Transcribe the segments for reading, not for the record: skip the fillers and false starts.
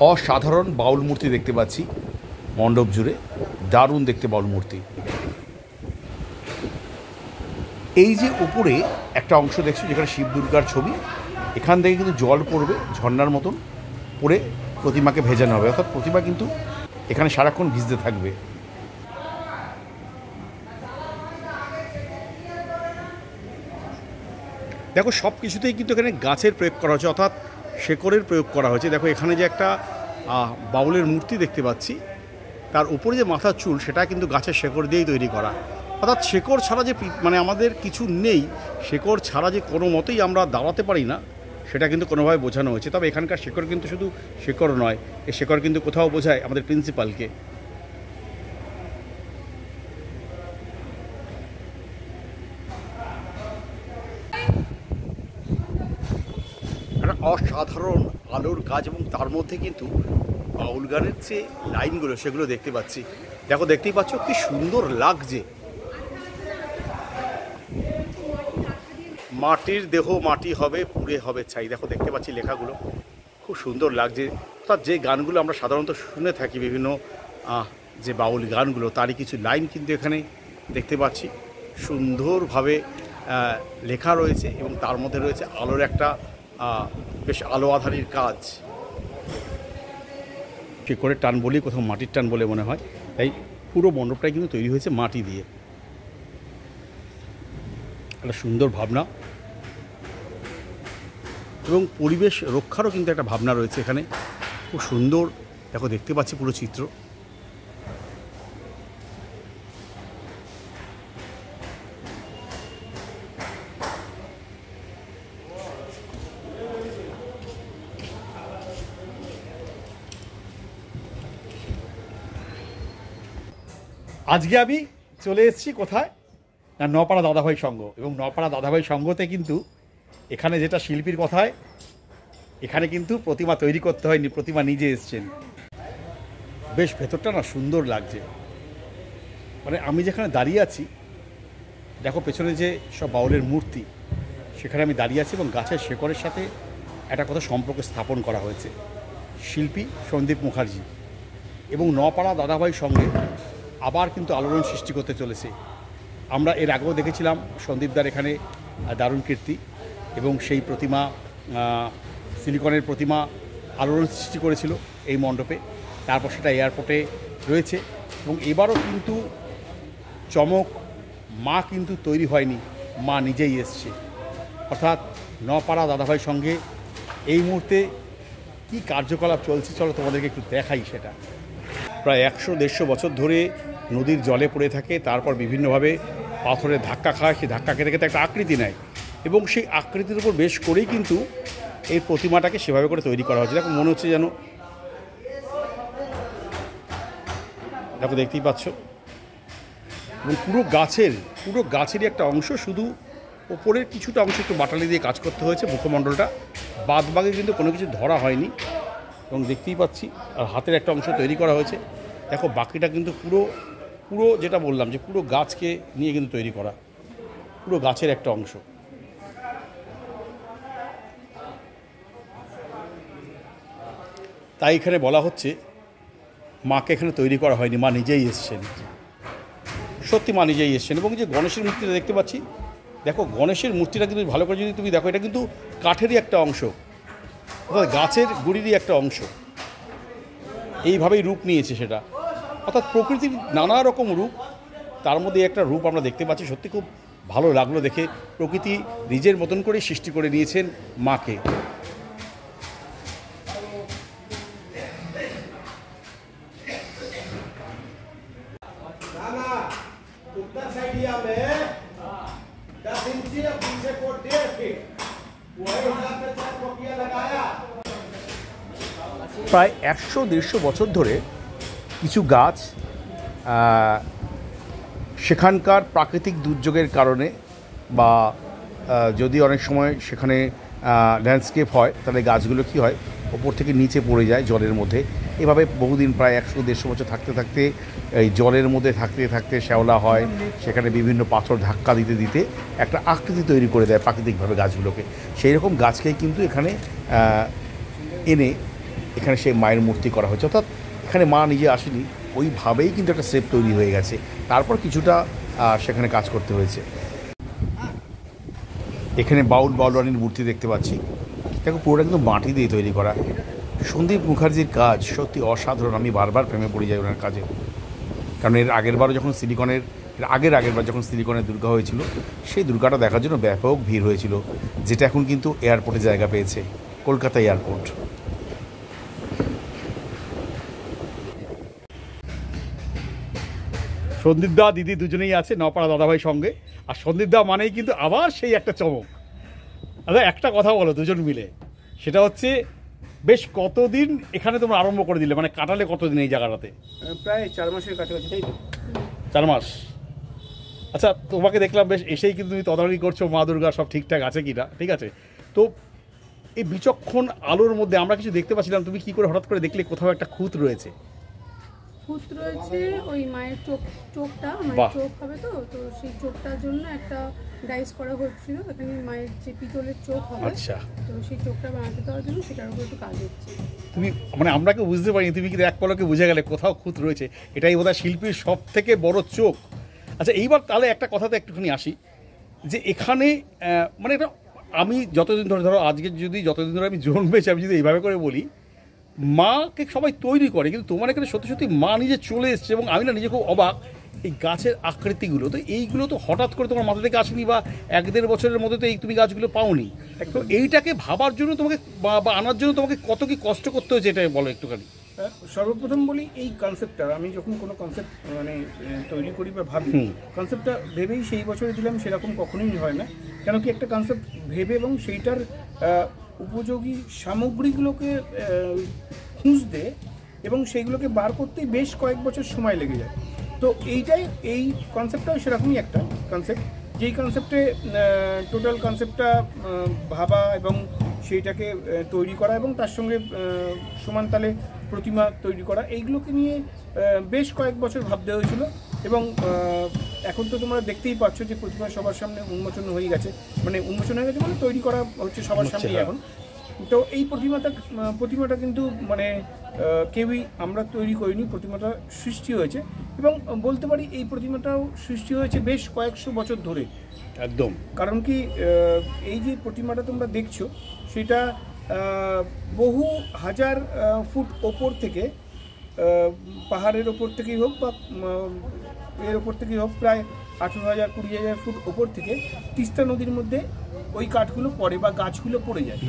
অসাধারণ বাউল মূর্তি দেখতে পাচ্ছি মণ্ডপ জুড়ে, দারুণ দেখতে বাউল মূর্তি। এই যে উপরে একটা অংশ দেখছি যেখানে শিব দুর্গার ছবি, এখান থেকে কিন্তু জল পড়বে ঝর্ণার মতন, পড়ে প্রতিমাকে ভেজানো হবে, অর্থাৎ প্রতিমা কিন্তু এখানে সারাক্ষণ ভিজতে থাকবে। দেখো সব কিছুতেই কিন্তু এখানে গাছের প্রয়োগ করা হয়েছে, অর্থাৎ শেকড়ের প্রয়োগ করা হয়েছে। দেখো এখানে যে একটা বাউলের মূর্তি দেখতে পাচ্ছি, তার উপরে যে মাথার চুল সেটা কিন্তু গাছের শেকড় দিয়েই তৈরি করা। অর্থাৎ শেকড় ছাড়া যে মানে আমাদের কিছু নেই, শেকড় ছাড়া যে কোনো মতেই আমরা দাঁড়াতে পারি না, সেটা কিন্তু কোনোভাবে বোঝানো হয়েছে। তবে এখানকার শেকড় কিন্তু শুধু শেকড় নয়, এই শেকড় কিন্তু কোথাও বোঝায় আমাদের প্রিন্সিপালকে। একটা অসাধারণ আলোর কাজ, এবং তার মধ্যে কিন্তু বাউল গানের যে লাইনগুলো সেগুলো দেখতে পাচ্ছি। দেখো দেখতেই পাচ্ছ কি সুন্দর লাগছে। মাটির দেহ মাটি হবে, পুড়ে হবে ছাই। দেখো দেখতে পাচ্ছি লেখাগুলো, খুব সুন্দর লাগছে। অর্থাৎ যে গানগুলো আমরা সাধারণত শুনে থাকি, বিভিন্ন যে বাউল গানগুলো, তারই কিছু লাইন কিন্তু এখানে দেখতে পাচ্ছি সুন্দরভাবে লেখা রয়েছে, এবং তার মধ্যে রয়েছে আলোর একটা বেশ আলো আধারির কাজ। শেকড়ের টান বলি, কোথাও মাটির টান বলে মনে হয়। তাই পুরো মণ্ডপটাই কিন্তু তৈরি হয়েছে মাটি দিয়ে। একটা সুন্দর ভাবনা এবং পরিবেশ রক্ষারও কিন্তু একটা ভাবনা রয়েছে এখানে। খুব সুন্দর দেখো দেখতে পাচ্ছি পুরো চিত্র। আজকে আমি চলে এসেছি কোথায় না, নপাড়া দাদাভাই সংঘ। এবং নপাড়া দাদাভাই সংঘতে কিন্তু এখানে যেটা শিল্পীর কথায়, এখানে কিন্তু প্রতিমা তৈরি করতে হয়নি, প্রতিমা নিজে এসছেন। বেশ ভেতরটা না সুন্দর লাগছে। মানে আমি যেখানে দাঁড়িয়ে আছি, দেখো পেছনে যে সব বাউলের মূর্তি, সেখানে আমি দাঁড়িয়ে আছি এবং গাছের শেকড়ের সাথে একটা কথা সম্পর্ক স্থাপন করা হয়েছে। শিল্পী সন্দীপ মুখার্জি এবং নপাড়া দাদাভাই সঙ্গে আবার কিন্তু আলোড়ন সৃষ্টি করতে চলেছে। আমরা এর আগেও দেখেছিলাম সন্দীপদার এখানে দারুণ কীর্তি, এবং সেই প্রতিমা সিলিকনের প্রতিমা আলোড়ন সৃষ্টি করেছিল এই মণ্ডপে। তারপর সেটা এয়ারপোর্টে রয়েছে, এবং এবারও কিন্তু চমক, মা কিন্তু তৈরি হয়নি, মা নিজেই এসছে। অর্থাৎ নপাড়া দাদাভাই সঙ্গে এই মুহূর্তে কি কার্যকলাপ চলছে চলো তোমাদেরকে একটু দেখাই সেটা। প্রায় 100-150 বছর ধরে নদীর জলে পড়ে থাকে, তারপর বিভিন্নভাবে পাথরের ধাক্কা খায়, সেই ধাক্কা খেতে খেতে একটা আকৃতি নেয়, এবং সেই আকৃতির উপর বেশ করেই কিন্তু এই প্রতিমাটাকে সেভাবে করে তৈরি করা হচ্ছে। দেখো মনে হচ্ছে যেন, দেখো দেখতেই পাচ্ছ, এবং পুরো গাছেরই একটা অংশ, শুধু ওপরের কিছুটা অংশ একটু বাটালি দিয়ে কাজ করতে হয়েছে মুখমণ্ডলটা, বাদবাকি কিন্তু কোনো কিছু ধরা হয়নি। এবং দেখতেই পাচ্ছি আর হাতের একটা অংশ তৈরি করা হয়েছে। দেখো বাকিটা কিন্তু পুরো যেটা বললাম যে পুরো গাছকে নিয়ে কিন্তু তৈরি করা, পুরো গাছের একটা অংশ। তাই এখানে বলা হচ্ছে মাকে এখানে তৈরি করা হয়নি, মা নিজেই এসছেন। সত্যি মা নিজেই এসছেন। এবং যে গণেশের মূর্তিটা দেখতে পাচ্ছি, দেখো গণেশের মূর্তিটা কিন্তু ভালো করে যদি তুমি দেখো, এটা কিন্তু কাঠেরই একটা অংশ, অর্থাৎ গাছের গুড়িরই একটা অংশ। এইভাবেই রূপ নিয়েছে সেটা, অর্থাৎ প্রকৃতির নানা রকম রূপ, তার মধ্যে একটা রূপ আমরা দেখতে পাচ্ছি। সত্যি খুব ভালো লাগলো দেখে। প্রকৃতি নিজের মতন করেই সৃষ্টি করে নিয়েছেন মাকে। প্রায় 100-150 বছর ধরে কিছু গাছ সেখানকার প্রাকৃতিক দুর্যোগের কারণে, বা যদি অনেক সময় সেখানে ল্যান্ডস্কেপ হয়, তাহলে গাছগুলো কী হয়, ওপর থেকে নিচে পড়ে যায় জলের মধ্যে। এভাবে বহুদিন, প্রায় 100-150 বছর থাকতে থাকতে, এই জলের মধ্যে থাকতে থাকতে শ্যাওলা হয়, সেখানে বিভিন্ন পাথর ধাক্কা দিতে দিতে একটা আকৃতি তৈরি করে দেয় প্রাকৃতিকভাবে গাছগুলোকে। সেই রকম গাছকেই কিন্তু এখানে এনে এখানে সেই মায়ের মূর্তি করা হয়েছে, অর্থাৎ এখানে মা নিজে আসেনি, ওইভাবেই কিন্তু একটা শেপ তৈরি হয়ে গেছে। তারপর কিছুটা সেখানে কাজ করতে হয়েছে। এখানে বাউল বাউলরানির মূর্তি দেখতে পাচ্ছি, দেখো পুরোটা কিন্তু মাটি দিয়ে তৈরি করা। সন্দীপ মুখার্জির কাজ সত্যি অসাধারণ, আমি বারবার প্রেমে পড়ে যাই ওনার কাজে। কারণ এর আগেরবার যখন আগেরবার যখন সিলিকনের দুর্গা হয়েছিল, সেই দুর্গাটা দেখার জন্য ব্যাপক ভিড় হয়েছিল, যেটা এখন কিন্তু এয়ারপোর্টে জায়গা পেয়েছে, কলকাতা এয়ারপোর্ট। সন্দীপদা দিদি দুজনেই আছে নপাড়া দাদাভাই সঙ্গে, আর সন্দীপদা মানেই কিন্তু আবার সেই একটা চমক। দাদা একটা কথা বলো দুজন মিলে, সেটা হচ্ছে বেশ কতদিন এখানে তোমরা আরম্ভ করে দিলে, মানে কাটালে কতদিন এই জায়গাটাতে? প্রায় 4 মাসের কাছাকাছি, তাই তো? 4 মাস। আচ্ছা, তোমাকে দেখলাম বেশ এসেই কিন্তু তুমি তদারকি করছো মা দুর্গা সব ঠিকঠাক আছে কিনা, ঠিক আছে? তো এই বিচক্ষণ আলোর মধ্যে আমরা কিছু দেখতে পাচ্ছিলাম, তুমি কি করে হঠাৎ করে দেখলে কোথাও একটা খুঁত রয়েছে? খুঁত রয়েছে ওই মায়ের চোখটা, মায়ের চোখ হবে তো, তো সেই চোখটার জন্য একটা ডাইস করা হচ্ছিল, এখানে মায়ের যে পিতলের চোখ হবে, আচ্ছা, তো সেই চোখটা বানাতে দেওয়ার জন্য সেটার উপর একটু কাজ হচ্ছে। তুমি মানে আমরা কেউ বুঝতে পারিনি, তুমি কিন্তু এক পলকে বুঝে গেলে কোথাও খুঁত রয়েছে। এটাই বোধহয় শিল্পীর সব থেকে বড় চোখ। আচ্ছা, এইবার তাহলে একটা কথাতে একটুখানি আসি, যে এখানে মানে এটা আমি যতদিন ধরো যতদিন ধরে আমি জন্মেছি, আমি যদি এইভাবে করে বলি, মাকে সবাই তৈরি করে, কিন্তু তোমার এখানে সত্যি সত্যি মা নিজে চলে এসছে, এবং আমি না নিজে খুব অবাক এই গাছের আকৃতিগুলো। তো এইগুলো তো হঠাৎ করে তোমার মাথা থেকে আসেনি, বা 1-1.5 বছরের মধ্যে তো এই তুমি গাছগুলো পাওনি। তো এইটাকে ভাবার জন্য তোমাকে বা আনার জন্য তোমাকে কত কি কষ্ট করতে হয়েছে, এটা বলো একটুখানি। সর্বপ্রথম বলি, এই কনসেপ্টটা আমি যখন কোনো কনসেপ্ট মানে তৈরি করি বা ভাবি, কনসেপ্টটা ভেবেই সেই বছরে দিলাম সেরকম কখনোই হয় না। কেন কি, একটা কনসেপ্ট ভেবে এবং সেইটার উপযোগী সামগ্রীগুলোকে খুঁজতে এবং সেইগুলোকে বার করতেই বেশ কয়েক বছর সময় লেগে যায়। তো এই কনসেপ্টটাও সেরকমই একটা কনসেপ্ট, যেই কনসেপ্টে টোটাল কনসেপ্টটা ভাবা এবং সেইটাকে তৈরি করা এবং তার সঙ্গে সমান তালে প্রতিমা তৈরি করা, এইগুলোকে নিয়ে বেশ কয়েক বছর ভাবতে হয়েছিল। এবং এখন তো তোমরা দেখতেই পাচ্ছ যে প্রতিমা সবার সামনে উন্মোচন হয়ে গেছে, মানে তৈরি করা হচ্ছে সবার সামনেই এখন। তো এই প্রতিমাটা কিন্তু মানে কেউই আমরা তৈরি করিনি, প্রতিমাটা সৃষ্টি হয়েছে, এবং বলতে পারি এই প্রতিমাটাও সৃষ্টি হয়েছে বেশ কয়েকশো বছর ধরে। একদম। কারণ কি, এই যে প্রতিমাটা তোমরা দেখছো, সেটা বহু হাজার ফুট ওপর থেকে, পাহাড়ের ওপর থেকেই হোক বা এর ওপর থেকেই হোক, প্রায় 18,000-20,000 ফুট ওপর থেকে তিস্তা নদীর মধ্যে ওই কাঠগুলো পড়ে বা গাছগুলো পড়ে যায়,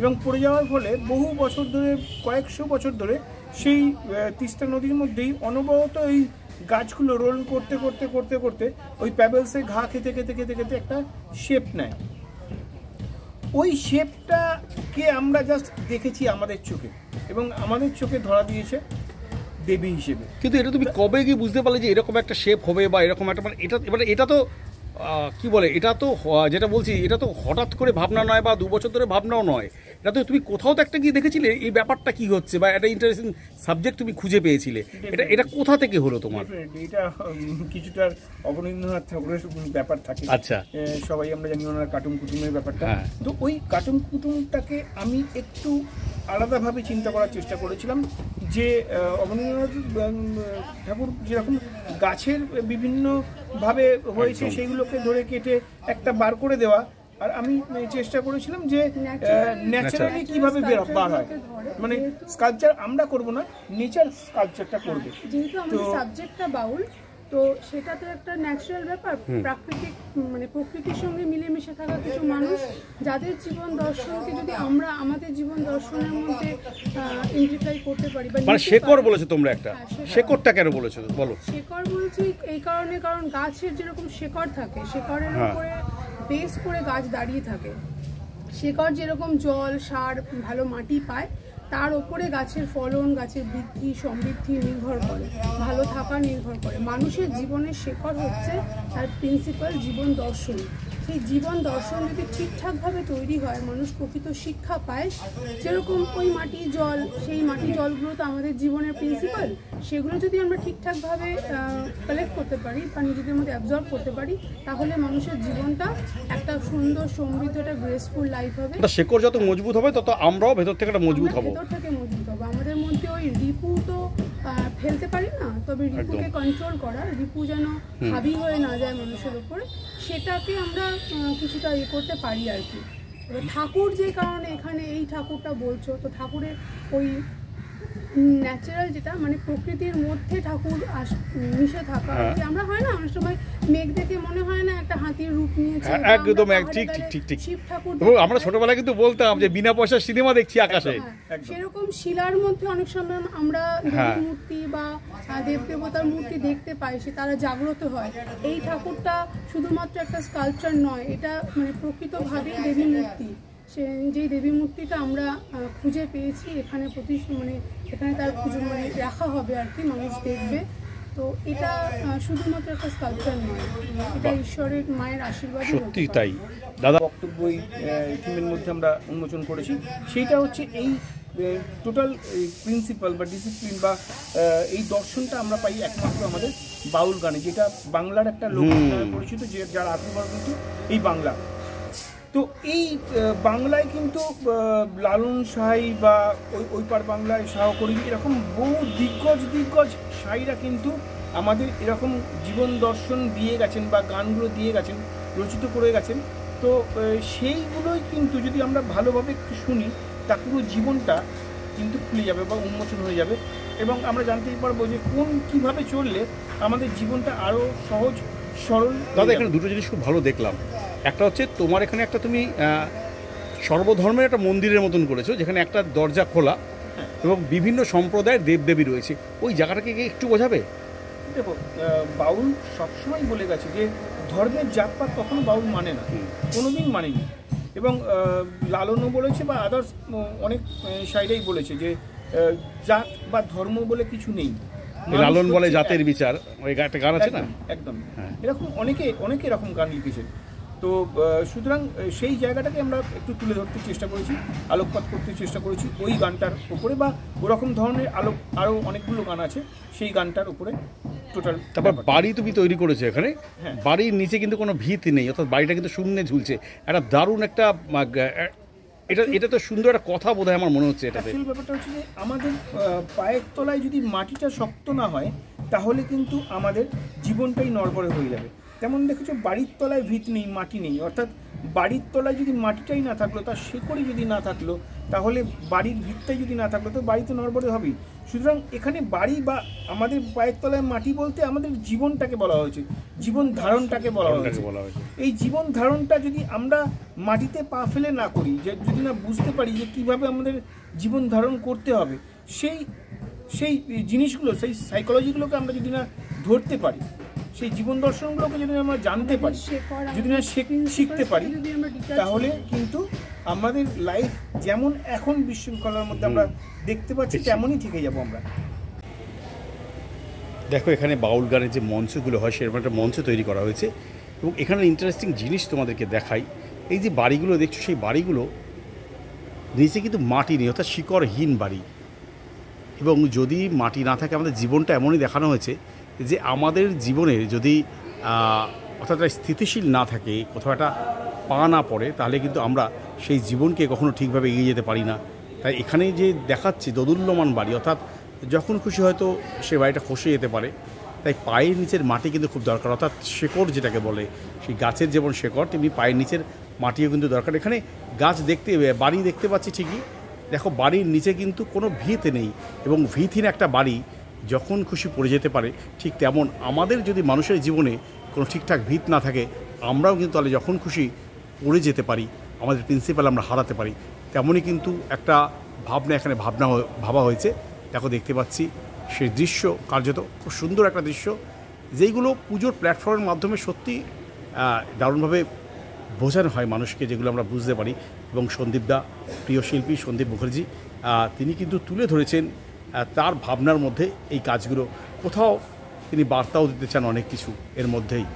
এবং পড়ে যাওয়ার ফলে বহু বছর ধরে, কয়েকশো বছর ধরে সেই তিস্তা নদীর মধ্যেই অনবরত এই গাছগুলো রোল করতে করতে করতে করতে ওই প্যাবেলসে ঘা খেতে খেতে খেতে খেতে একটা শেপ নেয়। ওই শেপটাকে আমরা জাস্ট দেখেছি আমাদের চোখে, এবং আমাদের চোখে ধরা দিয়েছে দেবী হিসেবে। কিন্তু এটা তুমি কবে গিয়ে বুঝতে পারলে যে এরকম একটা শেপ হবে, বা এরকম একটা, মানে এটা তো কি বলে, এটা তো যেটা বলছি, এটা তো হঠাৎ করে ভাবনা নয়, বা 2 বছর ধরে ভাবনাও নয়, এটা তো তুমি কোথাও তো একটা গিয়ে দেখেছিলে এই ব্যাপারটা কি হচ্ছে, বা একটা ইন্টারেস্টিং সাবজেক্ট তুমি খুঁজে পেয়েছিলে। এটা কোথা থেকে হলো তোমার? এটা কিছুটা অবনীন্দ্রনাথ ঠাকুরের ব্যাপার থাকে। আচ্ছা, সবাই আমরা জানি ওনার কাটুম কুটুমের ব্যাপারটা। তো ওই কাটুম কুটুমটাকে আমি একটু আলাদাভাবে চিন্তা করার চেষ্টা করেছিলাম, যে অবনীন্দ্রনাথ ঠাকুর যেরকম গাছের বিভিন্নভাবে হয়েছে সেইগুলোকে ধরে কেটে একটা বার করে দেওয়া, আর আমি চেষ্টা করেছিলাম যে ন্যাচারালি কিভাবে বার হয়, মানে স্কাল্পচার আমরা করব না, নেচার স্কাল্পচারটা করবে। যেহেতু আমাদের সাবজেক্টটা বাউল, তো সেটা তো একটা ন্যাচারাল ব্যাপার, প্রাকৃতিক মানে প্রকৃতির সঙ্গে মিলেমিশে থাকা কিছু মানুষ, যাদের জীবন দর্শনকে যদি আমরা আমাদের জীবন দর্শনের মধ্যে ইন্টিগ্রেট করতে পারি। মানে শেকড় বলেছো তোমরা, একটা শেকড়টা কেন বলেছো বলো? শেকড় বলছি এই কারণে, কারণ গাছের যেরকম শেকড় থাকে, শেকড়ের উপরে বেস করে গাছ দাঁড়িয়ে থাকে। শেকড় যেরকম জল, সার, ভালো মাটি পায়, তার ওপরে গাছের ফলন, গাছের বৃদ্ধি, সমৃদ্ধি নির্ভর করে, ভালো থাকা নির্ভর করে। মানুষের জীবনের শেকড় হচ্ছে তার প্রিন্সিপাল জীবন দর্শন। সেই জীবন দর্শন যদি ঠিকঠাকভাবে তৈরি হয়, মানুষ প্রকৃত শিক্ষা পায়, যেরকম ওই মাটি জল, সেই মাটি জলগুলো তো আমাদের জীবনের প্রিন্সিপাল, সেগুলো যদি আমরা ঠিকঠাকভাবে কালেক্ট করতে পারি বা নিজেদের মধ্যে অ্যাবজর্ব করতে পারি, তাহলে মানুষের জীবনটা একটা সুন্দর সমৃদ্ধ একটা গ্রেসফুল লাইফ হবে। শেকড় যত মজবুত হবে তত আমরাও ভেতর থেকে একটা মজবুত হব, ভেতর থেকে মজবুত হবে। আমাদের মধ্যে ওই রিপু তো ফেলতে পারি না, তবে রিপুকে কন্ট্রোল করা, রিপু যেন হাবি হয়ে না যায় মানুষের উপরে, সেটাকে আমরা কিছুটা ইয়ে করতে পারি আর কি। ঠাকুর যে কারণে এখানে এই ঠাকুরটা বলছো, তো ঠাকুরের ওই ন্যাচারাল যেটা মানে প্রকৃতির মধ্যে ঠাকুর মিশে থাকা আর কি। আমরা হয় না অনেক সময় মেঘ দেখে মনে হয় না একটা হাতির রূপ নিয়েছে, একদম ঠিক ঠিক ঠিক ঠিক। শিব ঠাকুর আমরা ছোটবেলায় কিন্তু বলতাম যে বিনা পয়সার সিনেমা দেখছি আকাশে, সেরকম শিলার মধ্যে অনেক সময় আমরা দেবী মূর্তি বা দেবদেবতার মূর্তি দেখতে পাই, সে তারা জাগ্রত হয়। এই ঠাকুরটা শুধুমাত্র একটা স্কাল্পচার নয়, এটা মানে প্রকৃতভাবেই দেবী মূর্তি। সে যেই দেবী মূর্তিটা আমরা খুঁজে পেয়েছি এখানে মানে এখানে তার পুজো মানে রাখা হবে আর কি, মানুষ দেখবে। তো এটা শুধুমাত্র একটা স্কাল্পচার নয়, এটা ঈশ্বরের মায়ের আশীর্বাদ। সত্যি তাই দাদা। বক্তব্য এই থিমের মধ্যে আমরা উন্মোচন করেছি, সেইটা হচ্ছে এই টোটাল প্রিন্সিপাল বা ডিসিপ্লিন বা এই দর্শনটা আমরা পাই একমাত্র আমাদের বাউল গানে, যেটা বাংলার একটা লোক পরিচিত, যে যার আত্মবর্গ কিন্তু এই বাংলা। তো এই বাংলায় কিন্তু লালন সাঁই বা ওই পার বাংলায় শাহ করিম এরকম বহু দিগ্গজ সাঁইরা কিন্তু আমাদের এরকম জীবন দর্শন দিয়ে গেছেন বা গানগুলো দিয়ে গেছেন, রচিত করে গেছেন। তো সেইগুলোই কিন্তু যদি আমরা ভালোভাবে একটু শুনি, তা পুরো জীবনটা কিন্তু খুলে যাবে বা উন্মোচন হয়ে যাবে, এবং আমরা জানতেই পারবো যে কীভাবে চললে আমাদের জীবনটা আরও সহজ সরল। দাদা এখানে দুটো জিনিস খুব ভালো দেখলাম। একটা হচ্ছে তোমার এখানে একটা তুমি সর্বধর্মের একটা মন্দিরের মতন করেছো, যেখানে একটা দরজা খোলা এবং বিভিন্ন সম্প্রদায়ের দেবদেবী রয়েছে। ওই জায়গাটাকে একটু বোঝাবে? দেখো, বাউল সবসময় বলে গেছে যে ধর্মের জাতপাত কখনো বাউল মানে না, কোনোদিন মানেনি। এবং লালনও বলেছে বা আদার্স অনেক সাইডেই বলেছে যে জাত বা ধর্ম বলে কিছু নেই। লালন বলে জাতের বিচার, ওই একটা গান আছে না? একদম এরকম অনেকে এরকম গান লিখেছে। তো সুতরাং সেই জায়গাটাকে আমরা একটু তুলে ধরতে চেষ্টা করেছি, আলোকপাত করতে চেষ্টা করেছি ওই গানটার উপরে, বা ওরকম ধরনের আরও অনেকগুলো গান আছে সেই গানটার উপরে টোটাল। তারপর বাড়ি তুমি তৈরি করেছো এখানে, বাড়ির নিচে কিন্তু কোনো ভিত নেই, অর্থাৎ বাড়িটা কিন্তু শূন্যে ঝুলছে। একটা দারুণ একটা এটা তো সুন্দর একটা কথা বোধ হয় আমার মনে হচ্ছে। এটাতে ব্যাপারটা হচ্ছে যে আমাদের পায়ের তলায় যদি মাটিটা শক্ত না হয়, তাহলে কিন্তু আমাদের জীবনটাই নড়বড়ে হয়ে যাবে। তেমন দেখেছো, বাড়ির তলায় ভিত নেই, মাটি নেই, অর্থাৎ বাড়ির তলায় যদি মাটিটাই না থাকলো, তার শেকড়ই যদি না থাকলো, তাহলে বাড়ির ভিতটাই যদি না থাকলো, তো বাড়ি তো নড়বড়ে হবেই। সুতরাং এখানে বাড়ি বা আমাদের পায়ের তলায় মাটি বলতে আমাদের জীবনটাকে বলা হয়েছে, জীবন ধারণটাকে বলা হয়েছে। এই জীবন ধারণটা যদি আমরা মাটিতে পা ফেলে না করি, যে যদি না বুঝতে পারি যে কীভাবে আমাদের জীবন ধারণ করতে হবে, সেই জিনিসগুলো, সেই সাইকোলজিগুলোকে আমরা যদি না ধরতে পারি, সেই জীবন দর্শনগুলোকে যদি আমরা জানতে পারি, যদি না শিখতে পারি, তাহলে কিন্তু আমাদের লাইফ যেমন এখন বিশৃঙ্খলার মধ্যে আমরা দেখতে পাচ্ছি, তেমনই থেকে যাব আমরা। দেখো এখানে বাউল গানের যে মঞ্চগুলো হয়, সেরকম একটা মঞ্চ তৈরি করা হয়েছে। এবং এখানে ইন্টারেস্টিং জিনিস তোমাদেরকে দেখাই, এই যে বাড়িগুলো দেখছো, সেই বাড়িগুলো নিচে কিন্তু মাটি নেই, অর্থাৎ শিকড়হীন বাড়ি। এবং যদি মাটি না থাকে, আমাদের জীবনটা এমনই দেখানো হয়েছে যে আমাদের জীবনে যদি অর্থাৎ স্থিতিশীল না থাকে, কোথাও একটা পা না পড়ে, তাহলে কিন্তু আমরা সেই জীবনকে কখনো ঠিকভাবে এগিয়ে যেতে পারি না। তাই এখানে যে দেখাচ্ছি দোদুল্যমান বাড়ি, অর্থাৎ যখন খুশি হয়তো সে বাড়িটা খসে যেতে পারে, তাই পায়ের নিচের মাটি কিন্তু খুব দরকার, অর্থাৎ শেকড় যেটাকে বলে, সেই গাছের যেমন শেকড়, তেমনি পায়ের নিচের মাটিও কিন্তু দরকার। এখানে গাছ বাড়ি দেখতে পাচ্ছি ঠিকই, দেখো বাড়ির নিচে কিন্তু কোনো ভিত নেই, এবং ভিতহীন একটা বাড়ি যখন খুশি পড়ে যেতে পারে। ঠিক তেমন আমাদের যদি মানুষের জীবনে কোনো ঠিকঠাক ভিত না থাকে, আমরাও কিন্তু তাহলে যখন খুশি পড়ে যেতে পারি, আমাদের প্রিন্সিপাল আমরা হারাতে পারি। তেমনই কিন্তু একটা ভাবনা এখানে ভাবা হয়েছে। দেখো দেখতে পাচ্ছি সেই দৃশ্য, কার্যত খুব সুন্দর একটা দৃশ্য, যেইগুলো পুজোর প্ল্যাটফর্মের মাধ্যমে সত্যি দারুণভাবে বোঝানো হয় মানুষকে, যেগুলো আমরা বুঝতে পারি। এবং সন্দীপদা, প্রিয় শিল্পী সন্দীপ মুখার্জি, তিনি কিন্তু তুলে ধরেছেন তার ভাবনার মধ্যে এই কাজগুলো। কোথাও তিনি বার্তাও দিতে চান অনেক কিছু এর মধ্যেই।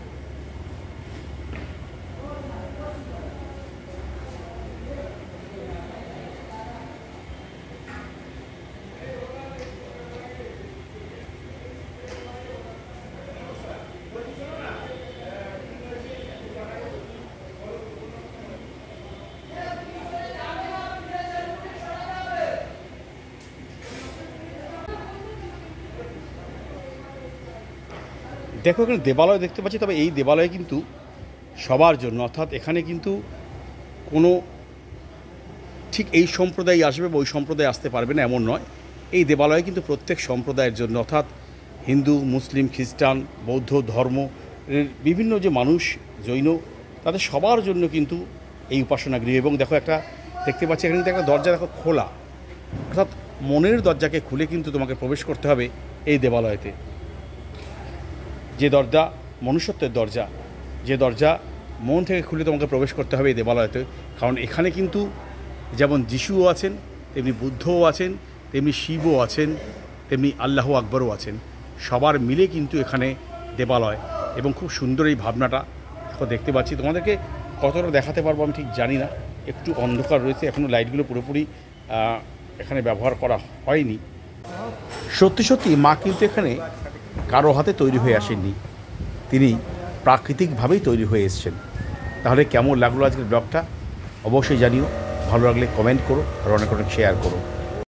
দেখো এখানে দেবালয় দেখতে পাচ্ছি, তবে এই দেবালয় কিন্তু সবার জন্য, অর্থাৎ এখানে কিন্তু কোনো ঠিক এই সম্প্রদায় আসবে বা ওই সম্প্রদায় আসতে পারবে না এমন নয়। এই দেবালয় কিন্তু প্রত্যেক সম্প্রদায়ের জন্য, অর্থাৎ হিন্দু, মুসলিম, খ্রিস্টান, বৌদ্ধ ধর্ম বিভিন্ন যে মানুষ, জৈন, তাদের সবার জন্য কিন্তু এই উপাসনা গৃহ। এবং দেখো একটা দেখতে পাচ্ছি এখানে কিন্তু একটা দরজা দেখো খোলা, অর্থাৎ মনের দরজাকে খুলে কিন্তু তোমাকে প্রবেশ করতে হবে এই দেবালয়তে। যে দরজা মনুষ্যত্বের দরজা, যে দরজা মন থেকে খুলে তোমাকে প্রবেশ করতে হবে এই দেবালয়তে। কারণ এখানে কিন্তু যেমন যিশুও আছেন, তেমনি বুদ্ধও আছেন, তেমনি শিবও আছেন, তেমনি আল্লাহ আকবরও আছেন। সবার মিলে কিন্তু এখানে দেবালয়, এবং খুব সুন্দর এই ভাবনাটা এখন দেখতে পাচ্ছি। তোমাদেরকে কতটা দেখাতে পারবো আমি ঠিক জানি না, একটু অন্ধকার রয়েছে, এখনও লাইটগুলো পুরোপুরি এখানে ব্যবহার করা হয়নি। সত্যি সত্যি মা কিন্তু এখানে কারো হাতে তৈরি হয়ে আসেননি, তিনি প্রাকৃতিকভাবেই তৈরি হয়ে এসছেন। তাহলে কেমন লাগলো আজকের ব্লগটা অবশ্যই জানিও, ভালো লাগলে কমেন্ট করো আর অনেক অনেক শেয়ার করো।